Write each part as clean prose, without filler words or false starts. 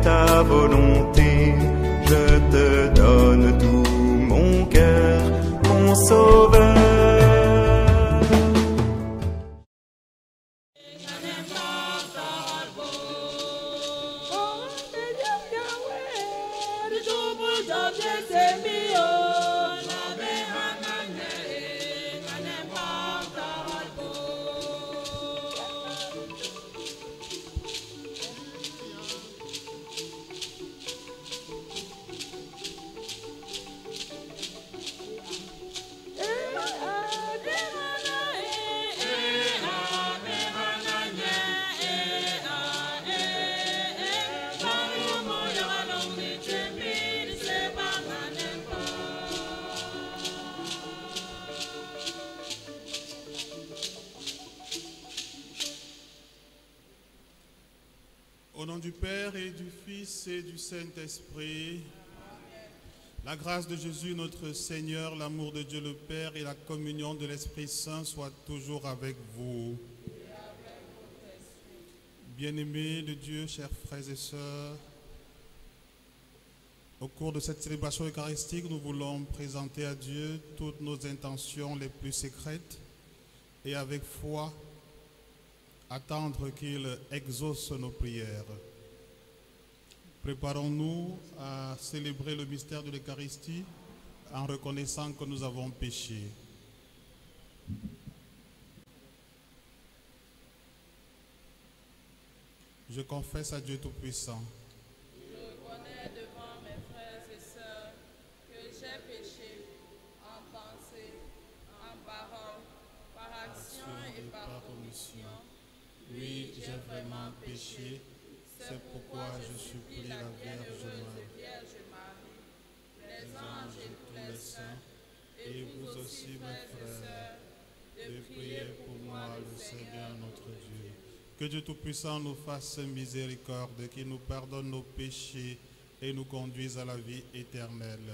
ta volonté. Je te donne tout mon cœur, mon sauveur. Au nom du Père et du Fils et du Saint-Esprit, la grâce de Jésus notre Seigneur, l'amour de Dieu le Père et la communion de l'Esprit Saint soient toujours avec vous. Bien-aimés de Dieu, chers frères et sœurs, au cours de cette célébration eucharistique, nous voulons présenter à Dieu toutes nos intentions les plus secrètes et avec foi, attendre qu'il exauce nos prières. Préparons-nous à célébrer le mystère de l'Eucharistie en reconnaissant que nous avons péché. Je confesse à Dieu Tout-Puissant. Je reconnais devant mes frères et sœurs que j'ai péché en pensée, en parole, par action et par omission. Oui, j'ai vraiment péché. C'est pourquoi je supplie la Vierge Marie, les anges et tous les saints, et vous aussi, mes frères et sœurs, de prier pour moi, le Seigneur notre Dieu. Que Dieu Tout-Puissant nous fasse miséricorde, qu'il nous pardonne nos péchés et nous conduise à la vie éternelle.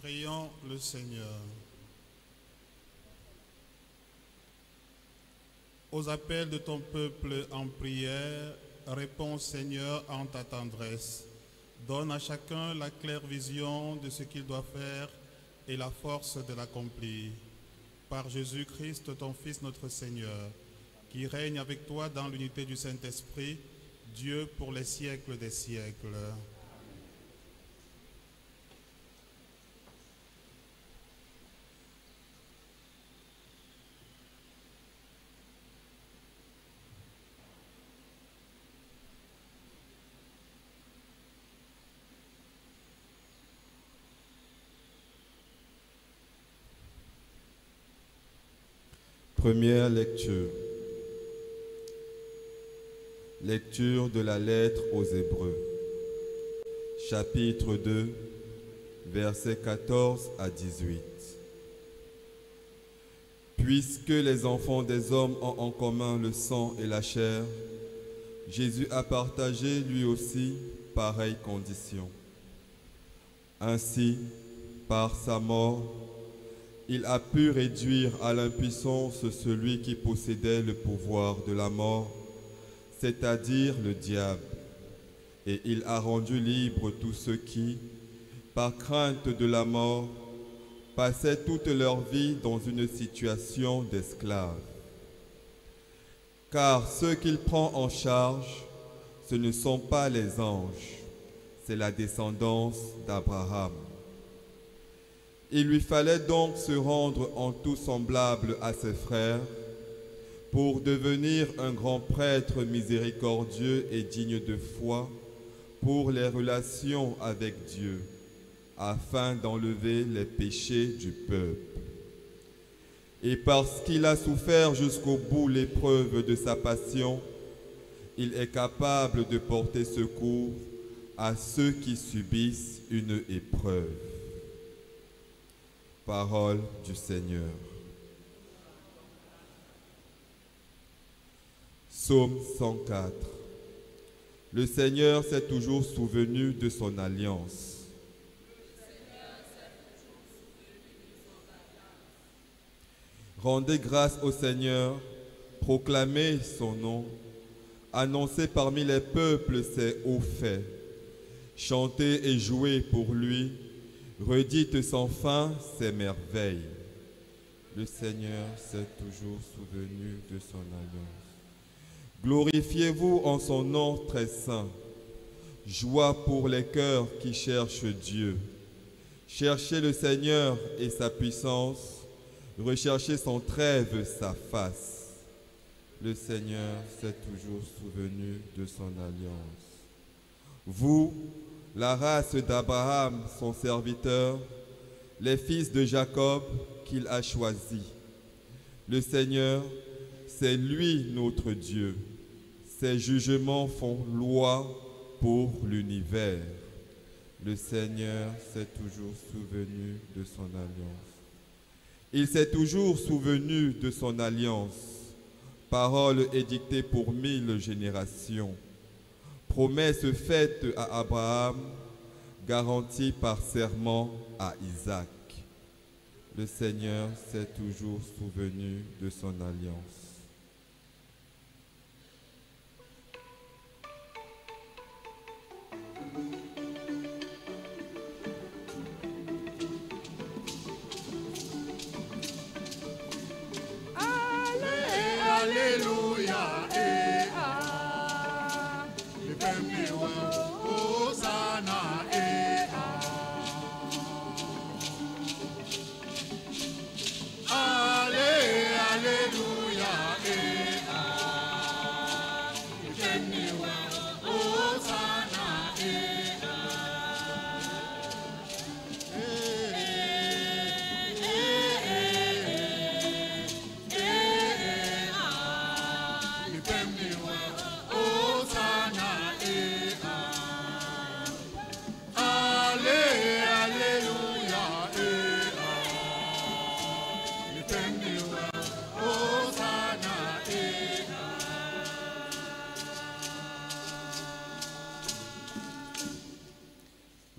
Prions le Seigneur. Aux appels de ton peuple en prière, réponds Seigneur en ta tendresse. Donne à chacun la claire vision de ce qu'il doit faire et la force de l'accomplir. Par Jésus-Christ, ton Fils notre Seigneur, qui règne avec toi dans l'unité du Saint-Esprit, Dieu pour les siècles des siècles. Première lecture. Lecture de la lettre aux Hébreux. Chapitre 2, versets 14 à 18. Puisque les enfants des hommes ont en commun le sang et la chair, Jésus a partagé lui aussi pareille condition. Ainsi, par sa mort, il a pu réduire à l'impuissance celui qui possédait le pouvoir de la mort, c'est-à-dire le diable, et il a rendu libres tous ceux qui, par crainte de la mort, passaient toute leur vie dans une situation d'esclave. Car ceux qu'il prend en charge, ce ne sont pas les anges, c'est la descendance d'Abraham. Il lui fallait donc se rendre en tout semblable à ses frères pour devenir un grand prêtre miséricordieux et digne de foi pour les relations avec Dieu, afin d'enlever les péchés du peuple. Et parce qu'il a souffert jusqu'au bout l'épreuve de sa passion, il est capable de porter secours à ceux qui subissent une épreuve. Parole du Seigneur. Psaume 104. Le Seigneur s'est toujours souvenu de son alliance. Rendez grâce au Seigneur, proclamez son nom, annoncez parmi les peuples ses hauts faits, chantez et jouez pour lui, redites sans fin ses merveilles. Le Seigneur s'est toujours souvenu de son alliance. Glorifiez-vous en son nom très saint. Joie pour les cœurs qui cherchent Dieu. Cherchez le Seigneur et sa puissance. Recherchez sans trêve sa face. Le Seigneur s'est toujours souvenu de son alliance. Vous, la race d'Abraham, son serviteur, les fils de Jacob qu'il a choisis. Le Seigneur, c'est lui notre Dieu. Ses jugements font loi pour l'univers. Le Seigneur s'est toujours souvenu de son alliance. Il s'est toujours souvenu de son alliance. Parole édictée pour 1000 générations. Promesse faite à Abraham, garantie par serment à Isaac. Le Seigneur s'est toujours souvenu de son alliance. Alléluia, Hosanna, Alléluia,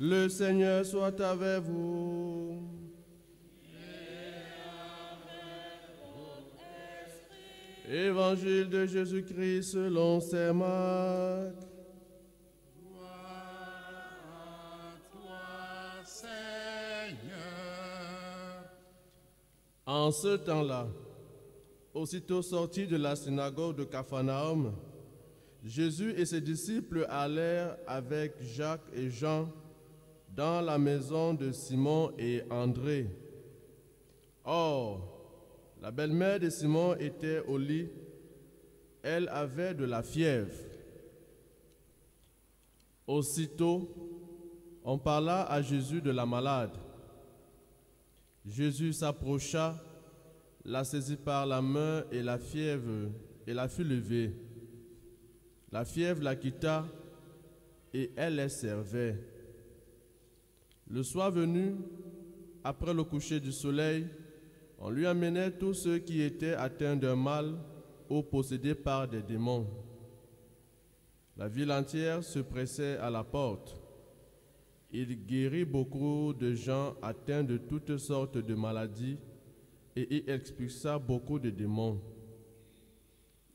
Le Seigneur soit avec vous. Évangile de Jésus-Christ selon saint Marc. Gloire à toi, Seigneur. En ce temps-là, aussitôt sorti de la synagogue de Capharnaüm, Jésus et ses disciples allèrent avec Jacques et Jean dans la maison de Simon et André. Or, la belle-mère de Simon était au lit. Elle avait de la fièvre. Aussitôt, on parla à Jésus de la malade. Jésus s'approcha, la saisit par la main et la fièvre, et la fit lever. La fièvre la quitta et elle les servait. Le soir venu, après le coucher du soleil, on lui amenait tous ceux qui étaient atteints d'un mal ou possédés par des démons. La ville entière se pressait à la porte. Il guérit beaucoup de gens atteints de toutes sortes de maladies et y expulsa beaucoup de démons.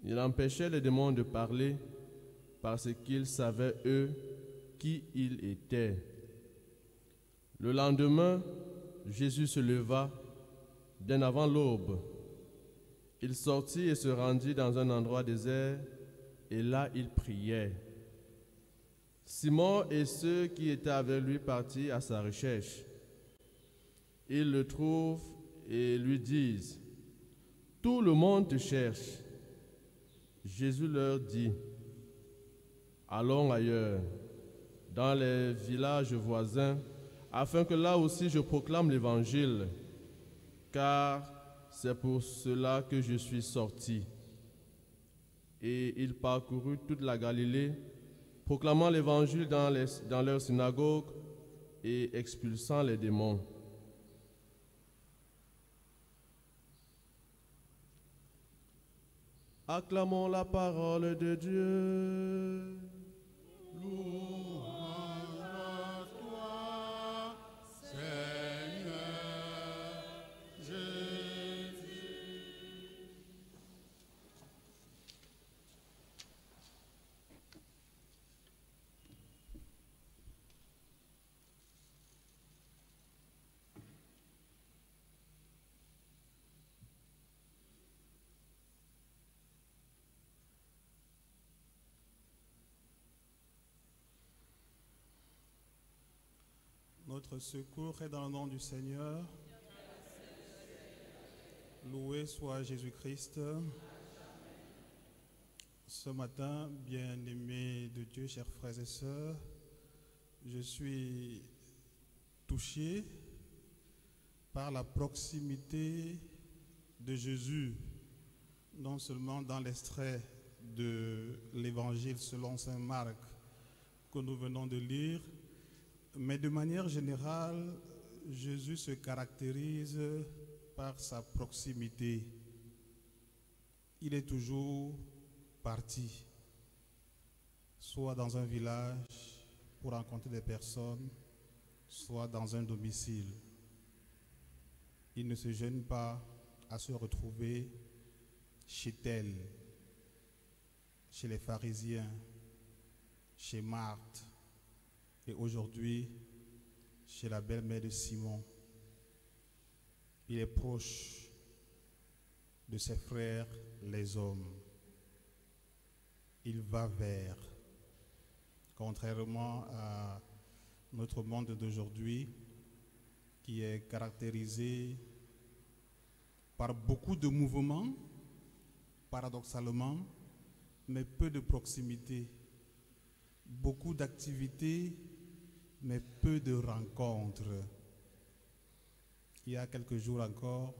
Il empêchait les démons de parler parce qu'ils savaient, eux, qui il était. Le lendemain, Jésus se leva dès avant l'aube. Il sortit et se rendit dans un endroit désert, et là il priait. Simon et ceux qui étaient avec lui partirent à sa recherche. Ils le trouvent et lui disent: « Tout le monde te cherche. » Jésus leur dit: « Allons ailleurs, dans les villages voisins, afin que là aussi je proclame l'Évangile, car c'est pour cela que je suis sorti. » Et il parcourut toute la Galilée, proclamant l'Évangile dans leurs synagogues et expulsant les démons. Acclamons la parole de Dieu. Louange à toi, Seigneur Jésus. Notre secours est dans le nom du Seigneur. Loué soit Jésus-Christ. Ce matin, bien-aimés de Dieu, chers frères et sœurs, je suis touché par la proximité de Jésus, non seulement dans l'extrait de l'Évangile selon saint Marc que nous venons de lire, mais de manière générale, Jésus se caractérise par sa proximité. Il est toujours parti, soit dans un village pour rencontrer des personnes, soit dans un domicile. Il ne se gêne pas à se retrouver chez tel, chez les pharisiens, chez Marthe, et aujourd'hui chez la belle-mère de Simon. Il est proche de ses frères les hommes. Il va vers, contrairement à notre monde d'aujourd'hui qui est caractérisé par beaucoup de mouvements, paradoxalement, mais peu de proximité, beaucoup d'activités, mais peu de rencontres. Il y a quelques jours encore,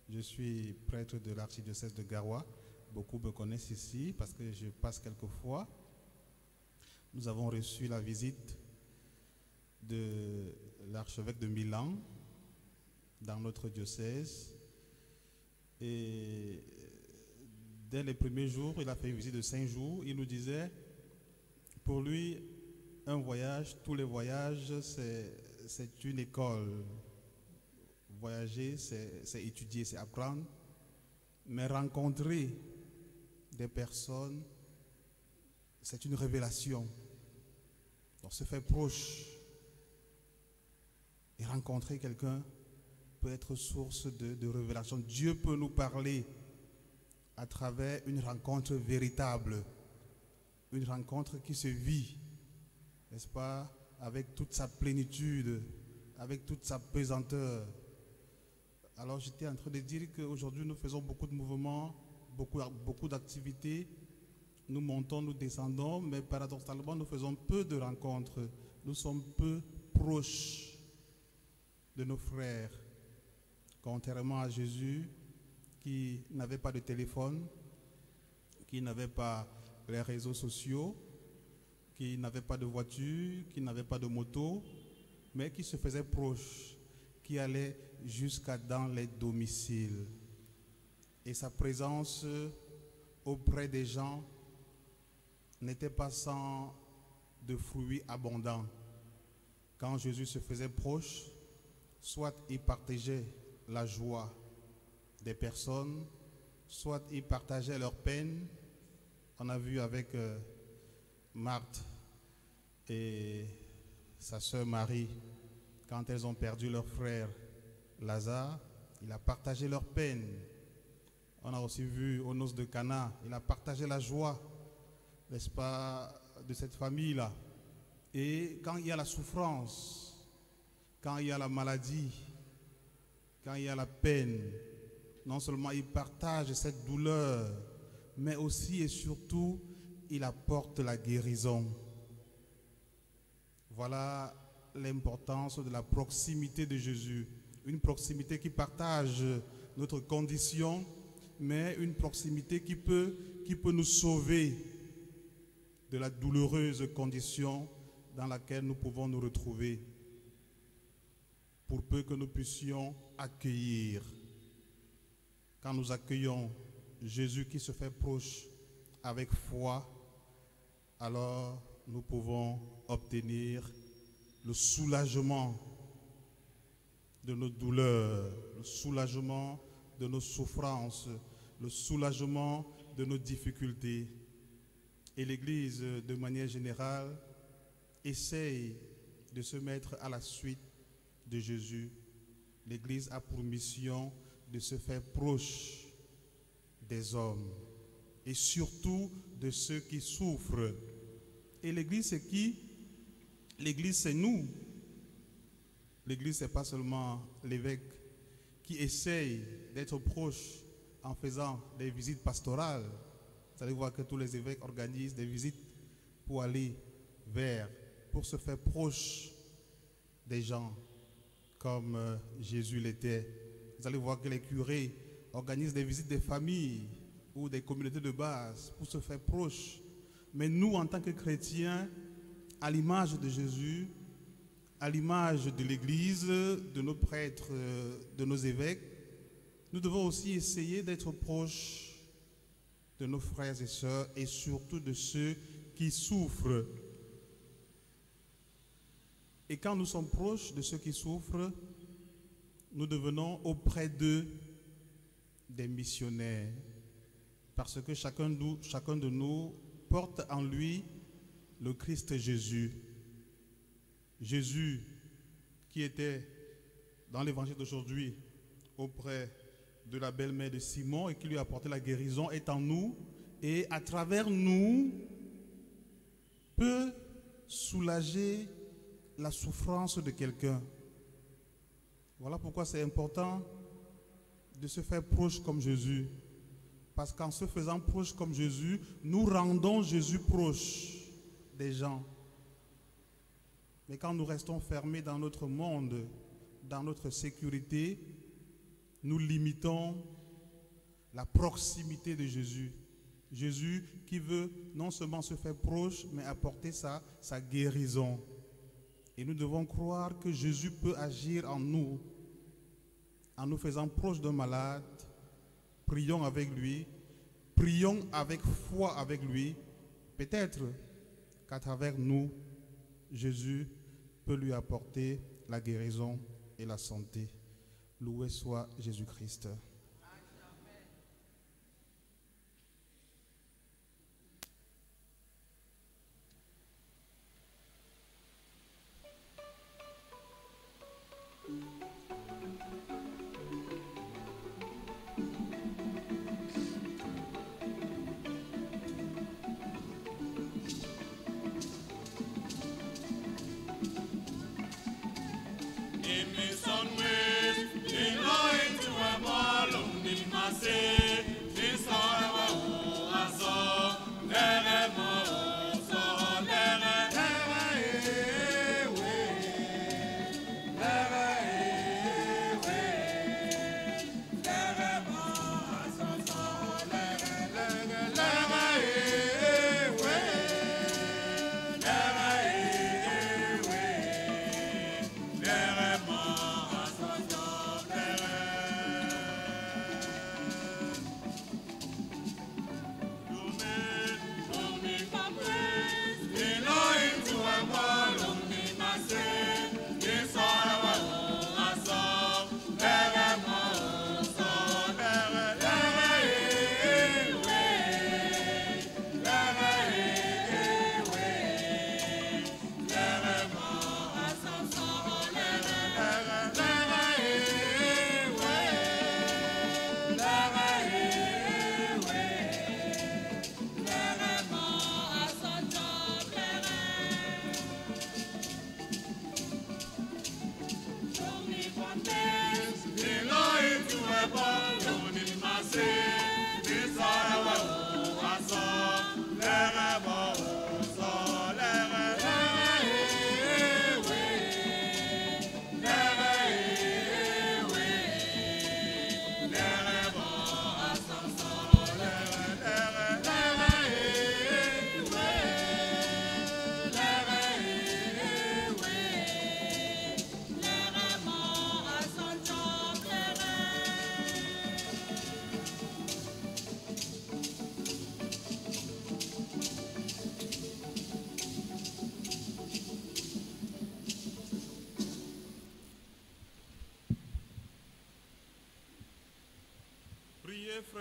je suis prêtre de l'archidiocèse de Garoua. Beaucoup me connaissent ici parce que je passe quelques fois. Nous avons reçu la visite de l'archevêque de Milan dans notre diocèse. Et dès les premiers jours, il a fait une visite de 5 jours. Il nous disait, pour lui, un voyage, tous les voyages, c'est une école. Voyager, c'est étudier, c'est apprendre. Mais rencontrer des personnes, c'est une révélation. Donc se faire proche et rencontrer quelqu'un peut être source de révélation. Dieu peut nous parler à travers une rencontre véritable. une rencontre qui se vit, n'est-ce pas, avec toute sa plénitude, avec toute sa pesanteur. Alors j'étais en train de dire qu'aujourd'hui nous faisons beaucoup de mouvements, beaucoup d'activités. Nous montons, nous descendons, mais paradoxalement nous faisons peu de rencontres. Nous sommes peu proches de nos frères. Contrairement à Jésus qui n'avait pas de téléphone, qui n'avait pas les réseaux sociaux, qui n'avait pas de voiture, qui n'avait pas de moto, mais qui se faisait proche, qui allait jusqu'à dans les domiciles. Et sa présence auprès des gens n'était pas sans de fruits abondants. Quand Jésus se faisait proche, soit il partageait la joie des personnes, soit il partageait leur peine. On a vu avec Marthe et sa sœur Marie, quand elles ont perdu leur frère Lazare, il a partagé leur peine. On a aussi vu aux noces de Cana, il a partagé la joie, n'est-ce pas, de cette famille-là. Et quand il y a la souffrance, quand il y a la maladie, quand il y a la peine, non seulement il partage cette douleur, mais aussi et surtout, il apporte la guérison. Voilà l'importance de la proximité de Jésus. Une proximité qui partage notre condition, mais une proximité qui peut nous sauver de la douloureuse condition dans laquelle nous pouvons nous retrouver, pour peu que nous puissions accueillir. Quand nous accueillons Jésus qui se fait proche avec foi, alors nous pouvons obtenir le soulagement de nos douleurs, le soulagement de nos souffrances, le soulagement de nos difficultés. Et l'Église, de manière générale, essaye de se mettre à la suite de Jésus. L'Église a pour mission de se faire proche des hommes et surtout de ceux qui souffrent. Et l'Église, c'est qui? L'Église, c'est nous. L'Église, ce n'est pas seulement l'évêque qui essaye d'être proche en faisant des visites pastorales. Vous allez voir que tous les évêques organisent des visites pour aller pour se faire proche des gens comme Jésus l'était. Vous allez voir que les curés organisent des visites des familles ou des communautés de base pour se faire proche. Mais nous, en tant que chrétiens, à l'image de Jésus, à l'image de l'Église, de nos prêtres, de nos évêques, nous devons aussi essayer d'être proches de nos frères et sœurs et surtout de ceux qui souffrent. Et quand nous sommes proches de ceux qui souffrent, nous devenons auprès d'eux des missionnaires. Parce que chacun de nous porte en lui le Christ Jésus. Jésus qui était dans l'évangile d'aujourd'hui auprès de la belle-mère de Simon et qui lui a apporté la guérison est en nous et à travers nous peut soulager la souffrance de quelqu'un. Voilà pourquoi c'est important de se faire proche comme Jésus. Parce qu'en se faisant proche comme Jésus, nous rendons Jésus proche des gens. Mais quand nous restons fermés dans notre monde, dans notre sécurité, nous limitons la proximité de Jésus. Jésus qui veut non seulement se faire proche, mais apporter sa guérison. Et nous devons croire que Jésus peut agir en nous faisant proche d'un malade. Prions avec lui, prions avec foi avec lui. Peut-être qu'à travers nous, Jésus peut lui apporter la guérison et la santé. Loué soit Jésus-Christ.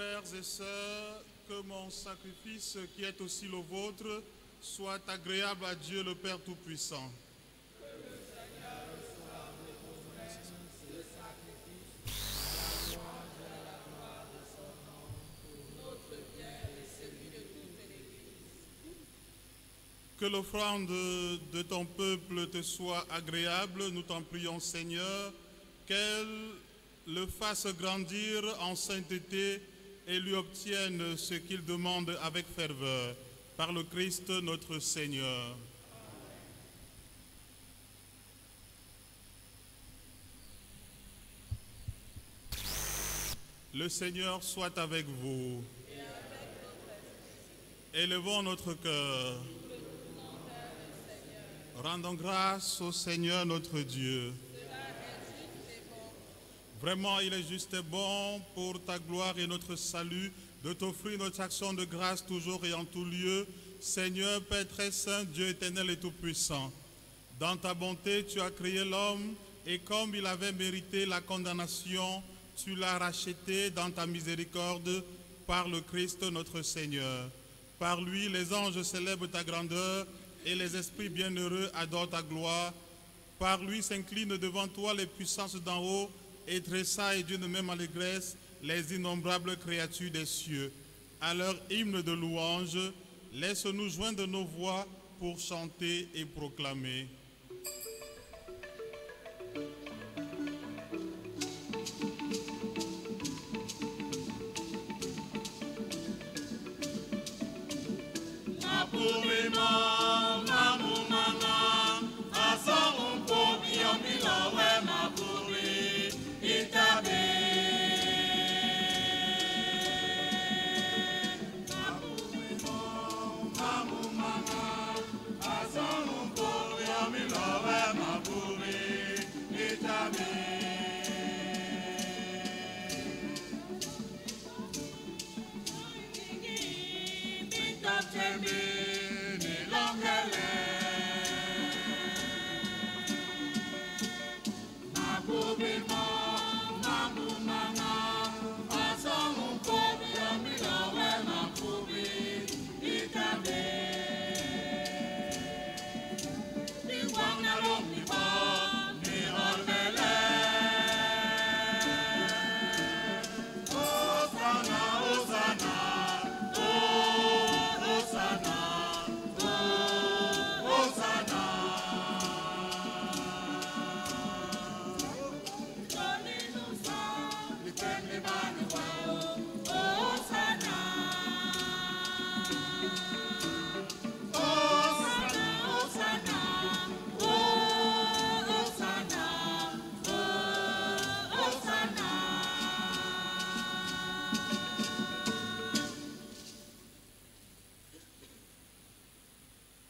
frères et sœurs, que mon sacrifice, qui est aussi le vôtre, soit agréable à Dieu le Père Tout-Puissant. Que l'offrande de ton peuple te soit agréable, nous t'en prions Seigneur, qu'elle le fasse grandir en sainteté et lui obtienne ce qu'il demande avec ferveur, par le Christ notre Seigneur. Le Seigneur soit avec vous. Élevons notre cœur. Rendons grâce au Seigneur notre Dieu. Vraiment, il est juste et bon pour ta gloire et notre salut de t'offrir notre action de grâce toujours et en tout lieu. Seigneur, Père très saint, Dieu éternel et tout-puissant. Dans ta bonté, tu as créé l'homme et comme il avait mérité la condamnation, tu l'as racheté dans ta miséricorde par le Christ notre Seigneur. Par lui, les anges célèbrent ta grandeur et les esprits bienheureux adorent ta gloire. Par lui s'inclinent devant toi les puissances d'en haut et tressaillent d'une même allégresse les innombrables créatures des cieux. À leur hymne de louange, laisse-nous joindre nos voix pour chanter et proclamer.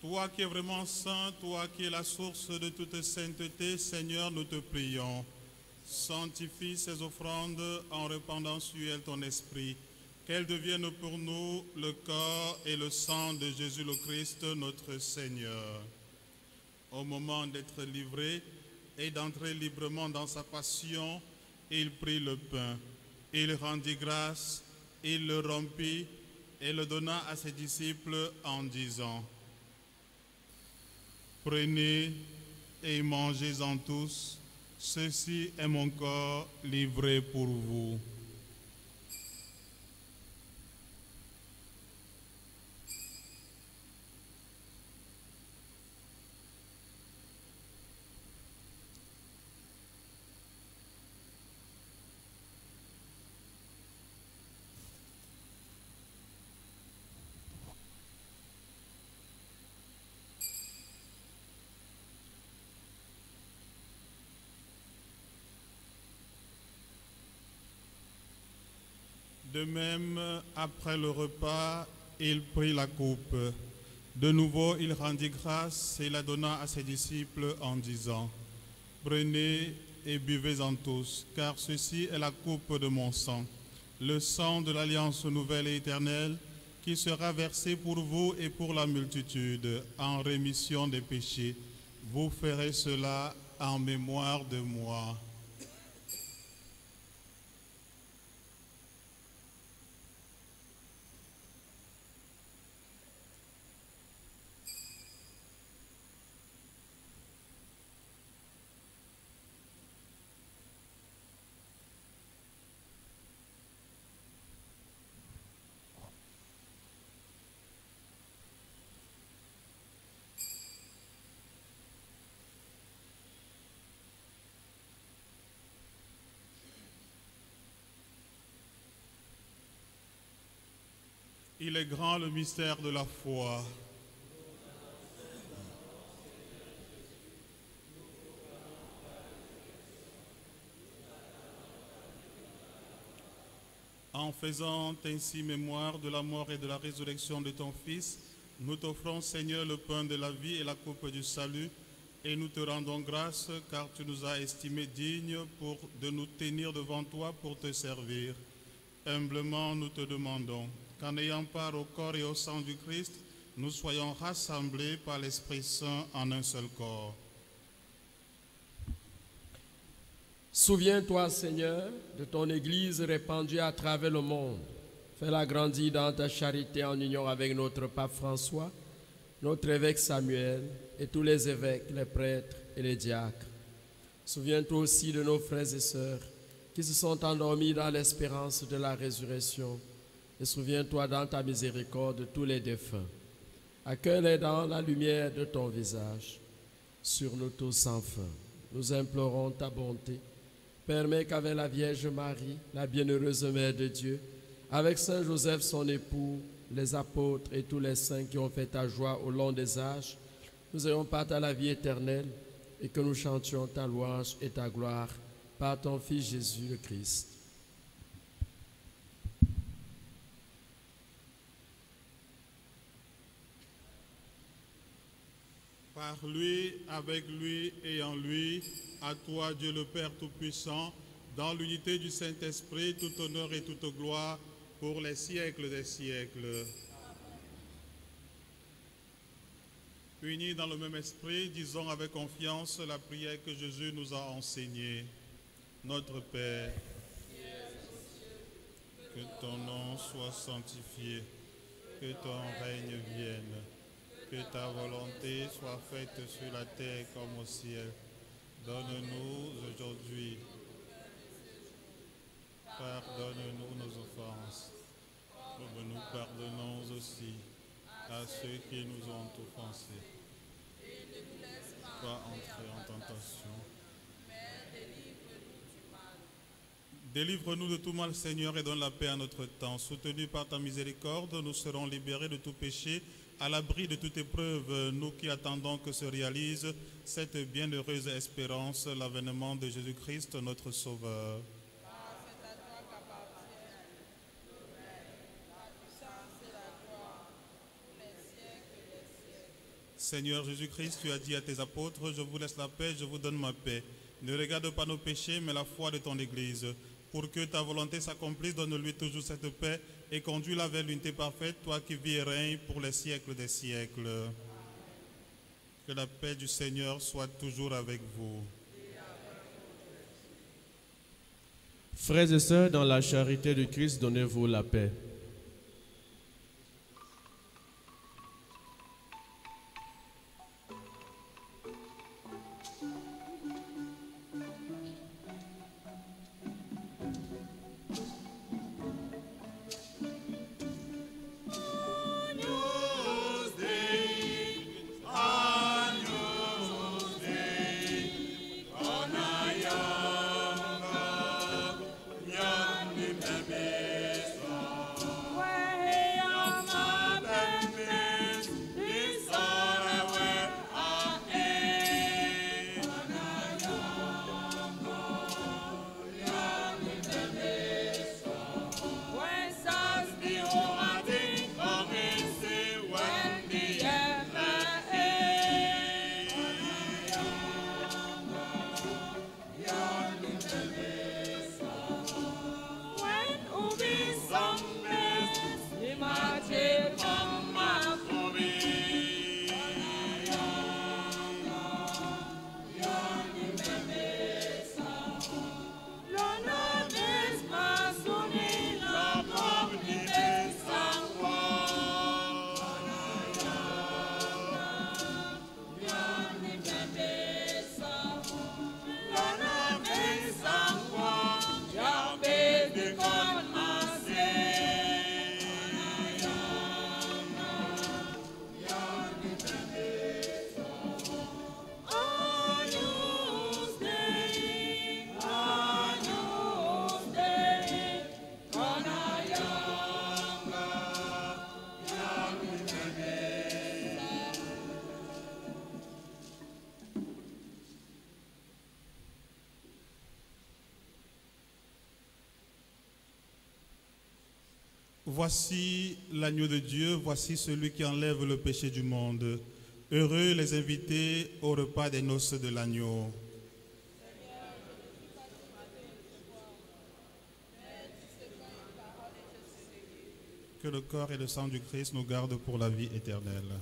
Toi qui es vraiment saint, toi qui es la source de toute sainteté, Seigneur, nous te prions. Sanctifie ces offrandes en répandant sur elles ton esprit, qu'elles deviennent pour nous le corps et le sang de Jésus le Christ, notre Seigneur. Au moment d'être livré et d'entrer librement dans sa passion, il prit le pain, il rendit grâce, il le rompit et le donna à ses disciples en disant: prenez et mangez-en tous, ceci est mon corps livré pour vous. De même, après le repas, il prit la coupe. De nouveau, il rendit grâce et la donna à ses disciples en disant: prenez et buvez-en tous, car ceci est la coupe de mon sang, le sang de l'alliance nouvelle et éternelle, qui sera versé pour vous et pour la multitude en rémission des péchés. Vous ferez cela en mémoire de moi. Il est grand le mystère de la foi. En faisant ainsi mémoire de la mort et de la résurrection de ton Fils, nous t'offrons, Seigneur, le pain de la vie et la coupe du salut, et nous te rendons grâce car tu nous as estimés dignes de nous tenir devant toi pour te servir. Humblement, nous te demandons qu'en ayant part au corps et au sang du Christ, nous soyons rassemblés par l'Esprit Saint en un seul corps. Souviens-toi, Seigneur, de ton Église répandue à travers le monde. Fais-la grandir dans ta charité en union avec notre pape François, notre évêque Samuel et tous les évêques, les prêtres et les diacres. Souviens-toi aussi de nos frères et sœurs qui se sont endormis dans l'espérance de la résurrection. Et souviens-toi dans ta miséricorde de tous les défunts. Accueille-les dans la lumière de ton visage. Sur nous tous sans fin, nous implorons ta bonté. Permets qu'avec la Vierge Marie, la bienheureuse Mère de Dieu, avec Saint Joseph son époux, les apôtres et tous les saints qui ont fait ta joie au long des âges, nous ayons part à la vie éternelle et que nous chantions ta louange et ta gloire par ton Fils Jésus le Christ. Par lui, avec lui et en lui, à toi, Dieu le Père Tout-Puissant, dans l'unité du Saint-Esprit, tout honneur et toute gloire pour les siècles des siècles. Unis dans le même esprit, disons avec confiance la prière que Jésus nous a enseignée. Notre Père, que ton nom soit sanctifié, que ton règne vienne, que ta volonté soit faite sur la terre comme au ciel. Donne-nous aujourd'hui, pardonne-nous nos offenses, comme nous pardonnons aussi à ceux qui nous ont offensés. Pas entrer en tentation, mais délivre-nous du mal. Délivre-nous de tout mal, Seigneur, et donne la paix à notre temps. Soutenus par ta miséricorde, nous serons libérés de tout péché, à l'abri de toute épreuve, nous qui attendons que se réalise cette bienheureuse espérance, l'avènement de Jésus-Christ, notre Sauveur. C'est à toi qu'appartiennent le règne, la puissance et la gloire pour les siècles des siècles. Seigneur Jésus-Christ, tu as dit à tes apôtres, je vous laisse la paix, je vous donne ma paix. Ne regarde pas nos péchés, mais la foi de ton Église. Pour que ta volonté s'accomplisse, donne-lui toujours cette paix et conduis-la vers l'unité parfaite, toi qui vis et règnes pour les siècles des siècles. Amen. Que la paix du Seigneur soit toujours avec vous. Frères et sœurs, dans la charité du Christ, donnez-vous la paix. Amen. Voici l'agneau de Dieu, voici celui qui enlève le péché du monde. Heureux les invités au repas des noces de l'agneau. Que le corps et le sang du Christ nous gardent pour la vie éternelle.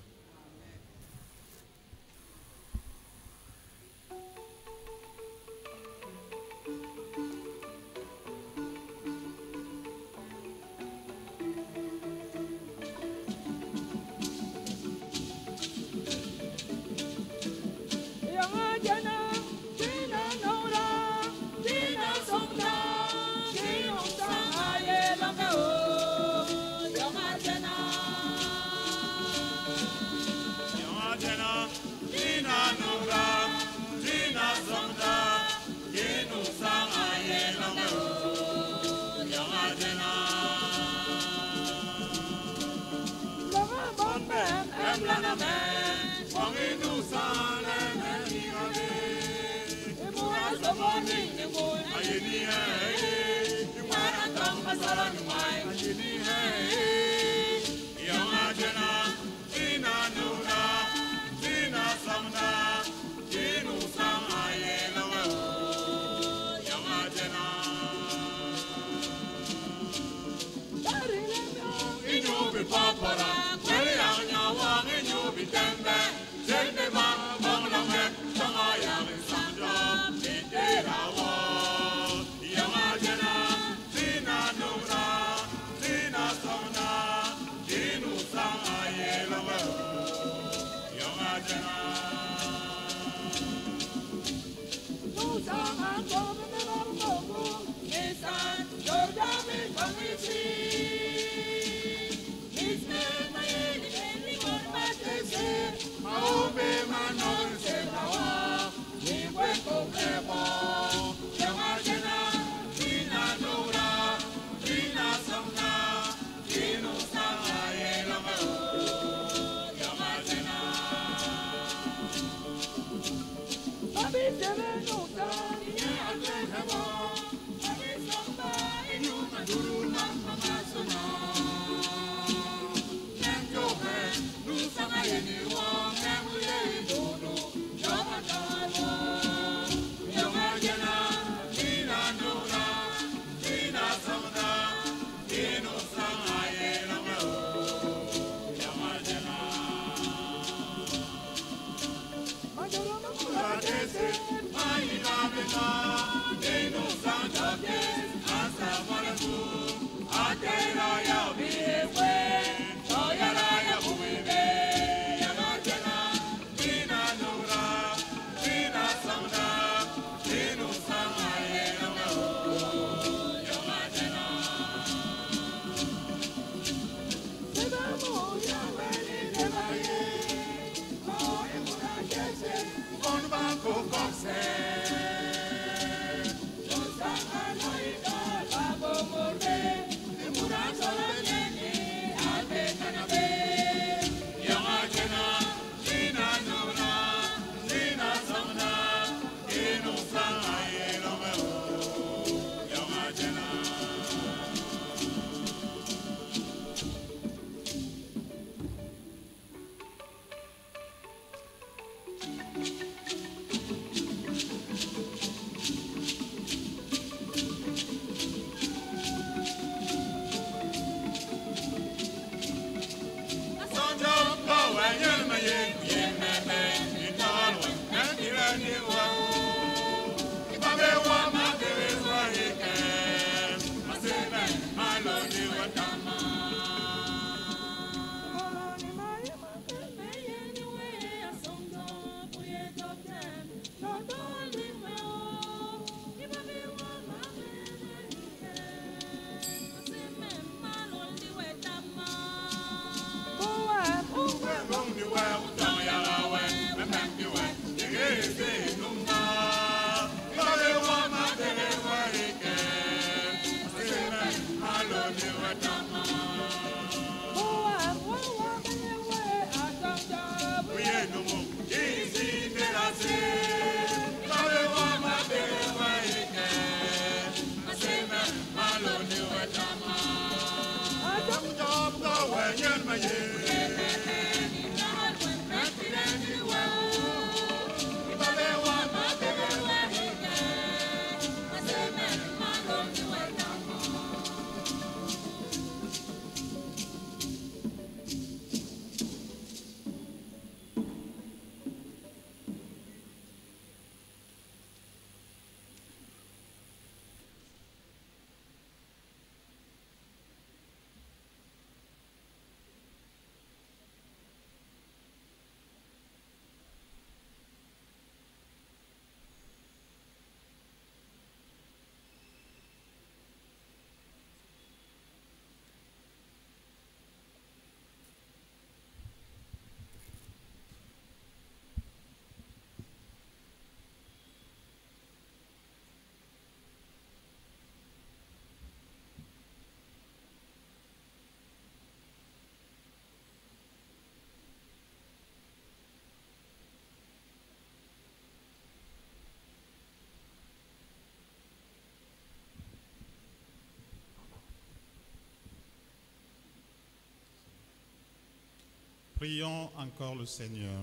Prions encore le Seigneur.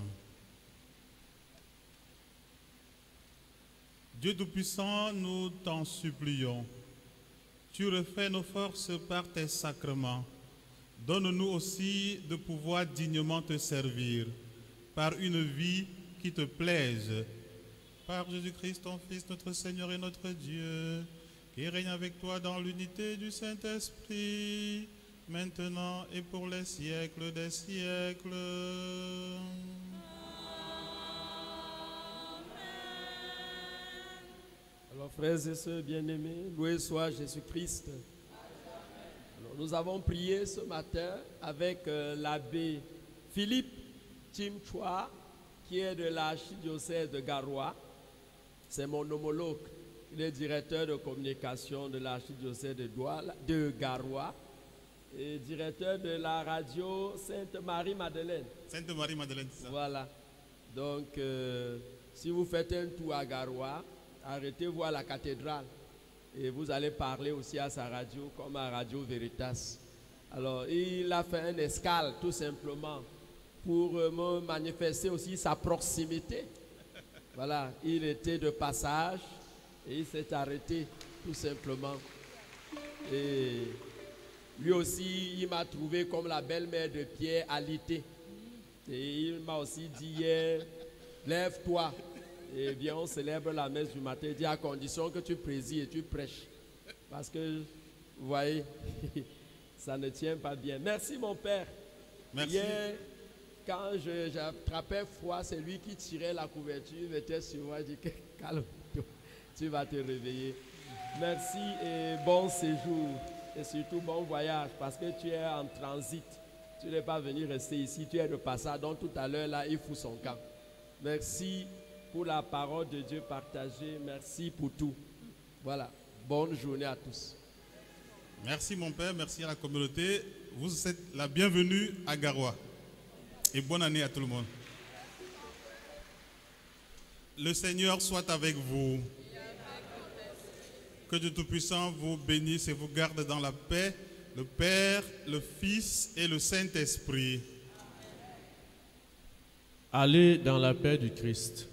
Dieu Tout-Puissant, nous t'en supplions. Tu refais nos forces par tes sacrements. Donne-nous aussi de pouvoir dignement te servir par une vie qui te plaise. Par Jésus-Christ, ton Fils, notre Seigneur et notre Dieu, qui règne avec toi dans l'unité du Saint-Esprit, maintenant et pour les siècles des siècles. Alors, frères et sœurs bien-aimés, loué soit Jésus-Christ. Alors, nous avons prié ce matin avec l'abbé Philippe Tim Chua, qui est de l'archidiocèse de Garoua. C'est mon homologue. Il est directeur de communication de l'archidiocèse de Garoua et directeur de la radio Sainte-Marie-Madeleine. Sainte-Marie-Madeleine, c'est ça. Voilà. Donc, si vous faites un tour à Garoua, arrêtez-vous à la cathédrale et vous allez parler aussi à sa radio comme à Radio Veritas. Alors, il a fait une escale tout simplement pour me manifester aussi sa proximité. Voilà, il était de passage et il s'est arrêté tout simplement. Et lui aussi, il m'a trouvé comme la belle-mère de Pierre alité. Et il m'a aussi dit hier, lève-toi. Et bien, on célèbre la messe du matin. Il dit à condition que tu présides et tu prêches. Parce que, vous voyez, ça ne tient pas bien. Merci mon père. Merci. Hier, quand j'attrapais froid, c'est lui qui tirait la couverture. Il était sur moi. Il dit, calme-toi, tu vas te réveiller. Merci et bon séjour. Et surtout bon voyage. Parce que tu es en transit. Tu n'es pas venu rester ici. Tu es de passage. Donc tout à l'heure, là, il fout son camp. Merci pour la parole de Dieu partagée. Merci pour tout. Voilà. Bonne journée à tous. Merci mon père, merci à la communauté. Vous êtes la bienvenue à Garoua. Et bonne année à tout le monde. Le Seigneur soit avec vous. Que Dieu Tout-Puissant vous bénisse et vous garde dans la paix, le Père, le Fils et le Saint-Esprit. Allez dans la paix du Christ.